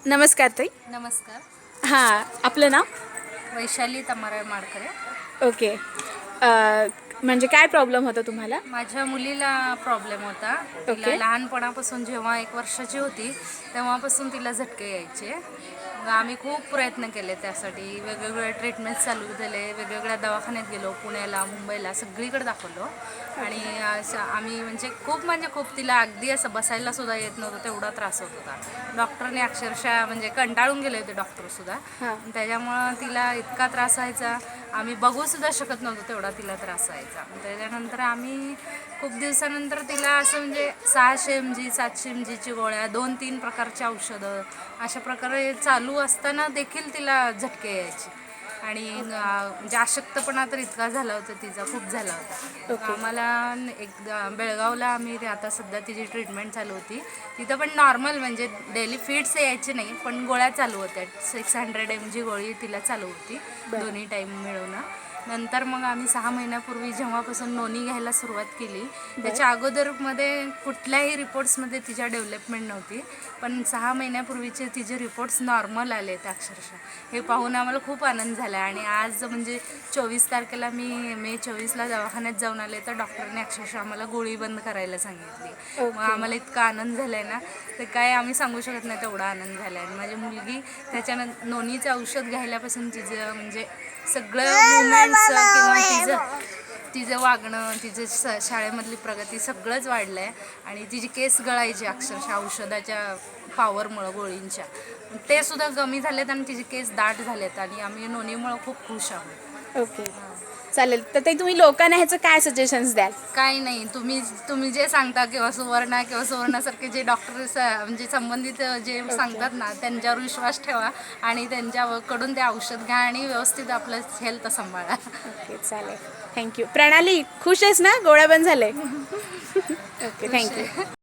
नमस्कार ताई. नमस्कार. हां, आपलं नाव? वैशाली तमाराय माडकरे. ओके. म्हणजे काय प्रॉब्लेम होता तुम्हाला? माझ्या मुलीला प्रॉब्लेम होता. तिला ओके. लहानपणापासून जेव्हा 1 वर्षाची होती तेव्हापासून तिला झटके यायचे. मग आम्ही खूप प्रयत्न केले त्यासाठी. वेगवेगळे ट्रीटमेंट चालू केले, वेगवेगळ्या दवाखान्यात गेलो, पुण्याला, मुंबईला सगळीकडे दाखवलो. आणि असं आम्ही खूप तिला अगदी असं बसायला सुद्धा येत नव्हतं, तेवढा त्रास होत होता. डॉक्टरने अक्षरशः म्हणजे कंटाळून गेले होते डॉक्टरसुद्धा. हां. त्याच्यामुळं तिला इतका त्रास व्हायचा, आम्ही बघूसुद्धा शकत नव्हतो, तेवढा तिला त्रास व्हायचा. त्याच्यानंतर आम्ही खूप दिवसानंतर तिला असं म्हणजे 600 mg 700 mgची गोळ्या, 2-3 प्रकारची औषधं अशा प्रकारे चालू असताना देखील तिला झटके यायचे. आणि म्हणजे अशक्तपणा तर इतका झाला होता तिचा, खूप झाला होता. ओके. आम्हाला बेळगावला आम्ही आता सध्या तिची ट्रीटमेंट चालू होती. तिथं पण नॉर्मल म्हणजे डेली फीड्स यायचे नाही, पण गोळ्या चालू होत्या. 600 mg गोळी तिला चालू होती, बरं. दोन्ही टाईम मिळवणं. नंतर मग आम्ही 6 महिन्यापूर्वी जेव्हापासून नोनी घ्यायला सुरुवात केली, त्याच्या अगोदरमध्ये कुठल्याही रिपोर्ट्समध्ये तिच्या डेव्हलपमेंट नव्हती. पण 6 महिन्यापूर्वीचे तिचे रिपोर्ट्स नॉर्मल आले आहेत अक्षरशः. हे पाहून आम्हाला खूप आनंद झाला. आणि आज म्हणजे 24 तारखेला मे 24ला दवाखान्यात जाऊन आले, तर डॉक्टरने अक्षरशः आम्हाला गोळी बंद करायला सांगितली. मग आम्हाला इतका आनंद झाला आहे ना, ते काय आम्ही सांगू शकत नाही, तेवढा आनंद झाला आहे. आणि माझी मुलगी त्याच्यानंतर नोनीचं औषध घ्यायल्यापासून तिचं म्हणजे सगळं मुवमेंट्स किंवा तिचं वागणं, तिचं शाळेमधली प्रगती सगळंच वाढलं आहे. आणि तिची केस गळायची अक्षरशः औषधाच्या पॉवरमुळं, गोळींच्या, ते सुद्धा कमी झालेत आणि तिचे केस दाट झालेत. आणि आम्ही नोनीमुळं खूप खुश आहोत. ओके. चालेल. तर ते तुम्ही लोकांना ह्याचं काय सजेशन्स द्याल? काही नाही, तुम्ही जे सांगता किंवा सुवर्णासारखे जे डॉक्टर म्हणजे संबंधित जे सांगतात ना, त्यांच्यावर विश्वास ठेवा आणि त्यांच्याकडून ते औषध घ्या आणि व्यवस्थित आपलं हेल्थ सांभाळा. ओके, चालेल. थँक्यू. प्रणाली, खुश आहेस ना? गोळ्या बंद झाले. Okay, thank you.